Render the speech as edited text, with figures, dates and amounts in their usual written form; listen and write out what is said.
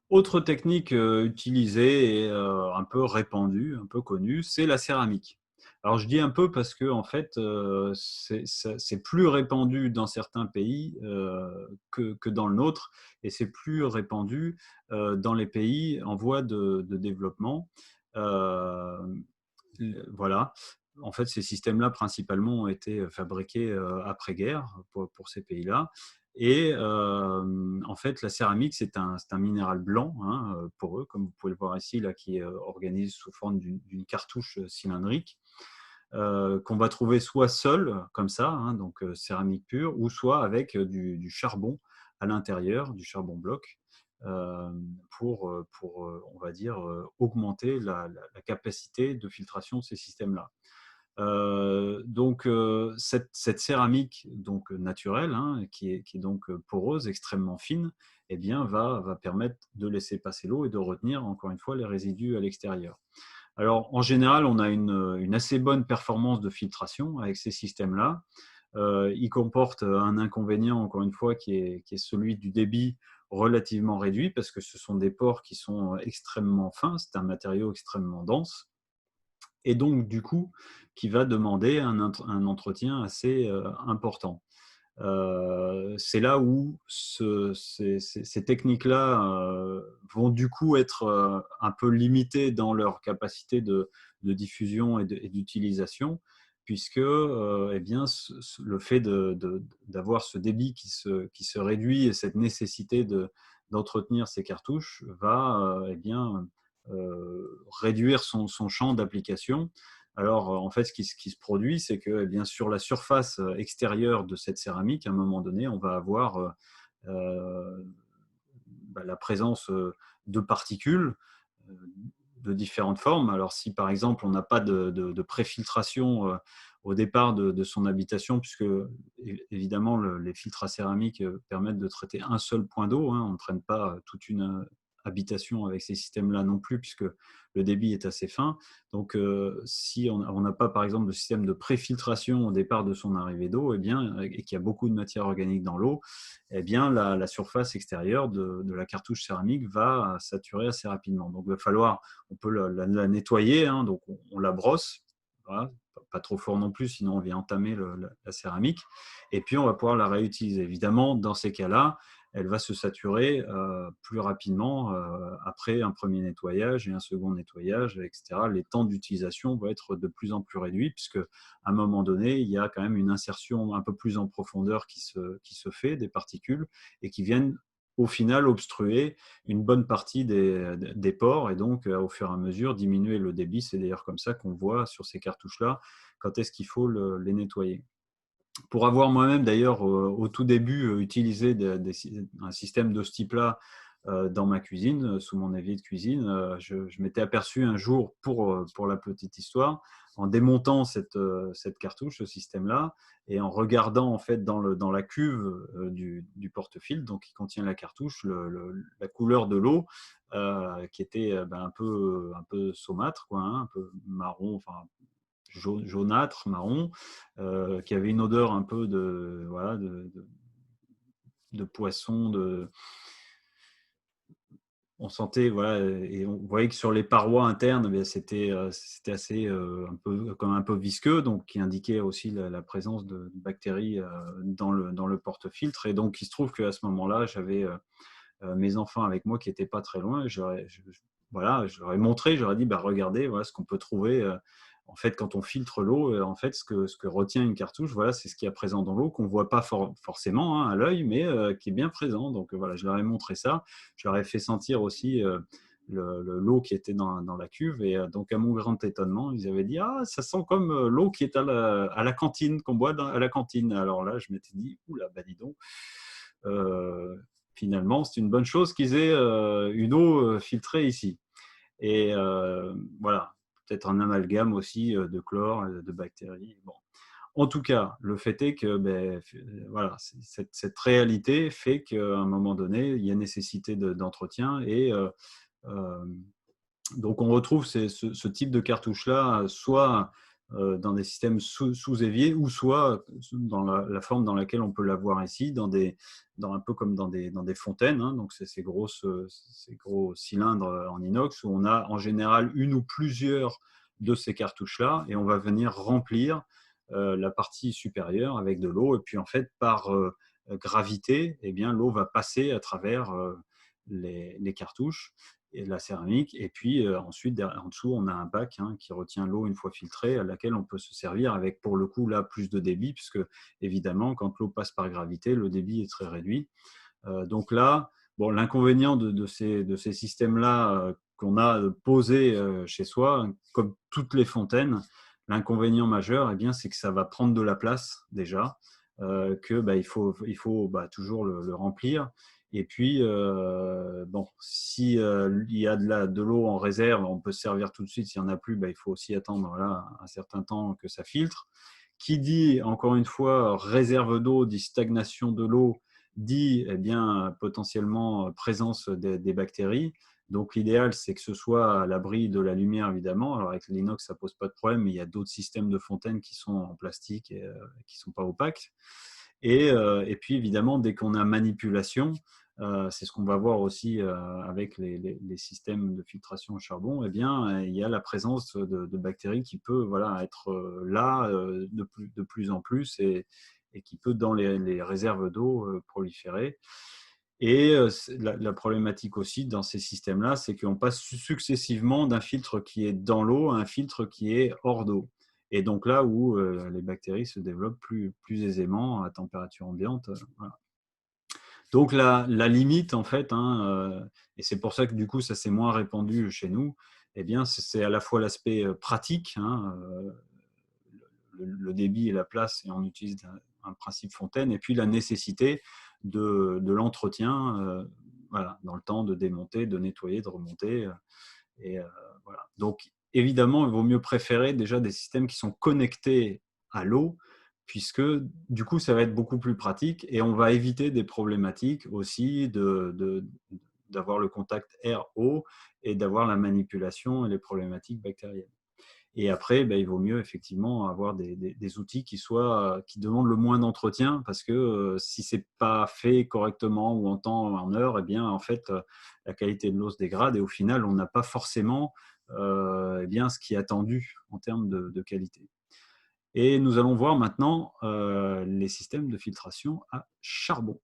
Autre technique utilisée et un peu répandue, un peu connue, c'est la céramique. Alors je dis un peu parce que en fait, c'est plus répandu dans certains pays que dans le nôtre, et c'est plus répandu dans les pays en voie de développement. Euh, voilà. En fait, ces systèmes-là, principalement, ont été fabriqués après-guerre pour ces pays-là. Et en fait, la céramique, c'est un minéral blanc hein, pour eux, comme vous pouvez le voir ici, là, qui est organisé sous forme d'une cartouche cylindrique, qu'on va trouver soit seul, comme ça, hein, donc céramique pure, ou soit avec du charbon à l'intérieur, du charbon bloc, euh, on va dire, augmenter la capacité de filtration de ces systèmes-là. Cette céramique donc naturelle, hein, qui est donc poreuse, extrêmement fine, eh bien, va permettre de laisser passer l'eau et de retenir encore une fois les résidus à l'extérieur. Alors en général, on a une assez bonne performance de filtration avec ces systèmes-là. Il comporte un inconvénient, encore une fois, qui est celui du débit relativement réduit, parce que ce sont des pores qui sont extrêmement fins, c'est un matériau extrêmement dense, et donc du coup qui va demander un entretien assez important. C'est là où ces techniques-là vont du coup être un peu limitées dans leur capacité de diffusion et d'utilisation, puisque eh bien, le fait d'avoir ce débit qui se réduit et cette nécessité d'entretenir ces cartouches va eh bien, réduire son champ d'application. Alors, en fait, ce qui se produit, c'est que, eh bien, sur la surface extérieure de cette céramique, à un moment donné, on va avoir la présence de particules euh, de différentes formes. Alors, si par exemple, on n'a pas de préfiltration au départ de son habitation, puisque évidemment, les filtres à céramique permettent de traiter un seul point d'eau, hein, on ne traîne pas toute une habitation avec ces systèmes-là non plus, puisque le débit est assez fin. Donc, si on n'a pas, par exemple, de système de préfiltration au départ de son arrivée d'eau, eh bien, et qu'il y a beaucoup de matière organique dans l'eau, eh bien, la surface extérieure de la cartouche céramique va saturer assez rapidement. Donc, il va falloir, on peut la nettoyer, hein, donc on la brosse, voilà, pas trop fort non plus, sinon on vient entamer la céramique, et puis on va pouvoir la réutiliser. Évidemment, dans ces cas-là, elle va se saturer plus rapidement après un premier nettoyage et un second nettoyage, etc. Les temps d'utilisation vont être de plus en plus réduits, puisque à un moment donné, il y a quand même une insertion un peu plus en profondeur qui se fait des particules et qui viennent au final obstruer une bonne partie des pores, et donc au fur et à mesure diminuer le débit. C'est d'ailleurs comme ça qu'on voit sur ces cartouches-là quand est-ce qu'il faut les nettoyer. Pour avoir moi-même d'ailleurs au tout début utilisé un système de ce type-là dans ma cuisine, sous mon évier de cuisine, je m'étais aperçu un jour, pour la petite histoire, en démontant cette cartouche, ce système-là, et en regardant en fait dans la cuve du porte-fil, donc qui contient la cartouche, la couleur de l'eau, qui était un peu saumâtre, quoi, hein, un peu marron, enfin jaunâtre, marron, qui avait une odeur un peu voilà, de poisson. On sentait, voilà, et on voyait que sur les parois internes, eh c'était assez comme un peu visqueux, donc qui indiquait aussi la présence de bactéries dans le porte-filtre. Et donc, il se trouve qu'à ce moment-là, j'avais mes enfants avec moi qui n'étaient pas très loin. Voilà, je leur ai montré, je leur ai dit, bah, regardez, voilà ce qu'on peut trouver. En fait, quand on filtre l'eau, en fait, ce que retient une cartouche, voilà, c'est ce qui est présent dans l'eau, qu'on ne voit pas forcément hein, à l'œil, mais qui est bien présent. Donc voilà, je leur ai montré ça. Je leur ai fait sentir aussi l'eau qui était dans la cuve. Et donc, à mon grand étonnement, ils avaient dit, ah, ça sent comme l'eau qui est à la cantine, qu'on boit à la cantine. Alors là, je m'étais dit, oula, bah dis donc. Euh, Finalement, c'est une bonne chose qu'ils aient une eau filtrée ici. Et voilà, peut-être un amalgame aussi de chlore, de bactéries. Bon. En tout cas, le fait est que ben, voilà, cette réalité fait qu'à un moment donné, il y a nécessité d'entretien. Et donc, on retrouve ce type de cartouche-là, soit dans des systèmes sous-éviers, ou soit dans la forme dans laquelle on peut l'avoir ici, un peu comme dans des fontaines, hein, donc c'est ces gros cylindres en inox où on a en général une ou plusieurs de ces cartouches-là, et on va venir remplir la partie supérieure avec de l'eau, et puis en fait par gravité, eh bien l'eau va passer à travers les cartouches et la céramique, et puis ensuite en dessous on a un bac, hein, qui retient l'eau une fois filtrée, à laquelle on peut se servir avec, pour le coup là, plus de débit, puisque évidemment quand l'eau passe par gravité, le débit est très réduit. Donc là, bon, l'inconvénient de ces systèmes-là qu'on a posés chez soi, comme toutes les fontaines, l'inconvénient majeur, eh bien, c'est que ça va prendre de la place déjà, que il faut toujours le remplir. Et puis, bon, si il y a de l'eau en réserve, on peut se servir tout de suite. S'il n'y en a plus, il faut aussi attendre, voilà, un certain temps que ça filtre. Qui dit, encore une fois, réserve d'eau, dit stagnation de l'eau, dit eh bien, potentiellement présence des bactéries. Donc l'idéal, c'est que ce soit à l'abri de la lumière, évidemment. Alors avec l'inox, ça ne pose pas de problème, mais il y a d'autres systèmes de fontaines qui sont en plastique et qui ne sont pas opaques. Et puis évidemment, dès qu'on a manipulation, c'est ce qu'on va voir aussi avec les systèmes de filtration au charbon, eh bien, il y a la présence de bactéries qui peut, voilà, être là de plus en plus, et qui peut dans les réserves d'eau proliférer. Et la problématique aussi dans ces systèmes-là, c'est qu'on passe successivement d'un filtre qui est dans l'eau à un filtre qui est hors d'eau. Et donc là où les bactéries se développent plus aisément à température ambiante. Voilà. Donc la limite, en fait, hein, et c'est pour ça que du coup ça s'est moins répandu chez nous, eh bien, c'est à la fois l'aspect pratique, hein, le débit et la place, et on utilise un principe fontaine, et puis la nécessité de l'entretien, voilà, dans le temps de démonter, de nettoyer, de remonter. Et voilà. Donc évidemment, il vaut mieux préférer déjà des systèmes qui sont connectés à l'eau, puisque du coup, ça va être beaucoup plus pratique, et on va éviter des problématiques aussi d'avoir le contact air-eau, et d'avoir la manipulation et les problématiques bactériennes. Et après, il vaut mieux effectivement avoir des outils qui demandent le moins d'entretien, parce que si c'est pas fait correctement ou en temps, en heure, eh bien en fait la qualité de l'eau se dégrade, et au final on n'a pas forcément eh bien ce qui est attendu en termes de qualité. Et nous allons voir maintenant les systèmes de filtration à charbon.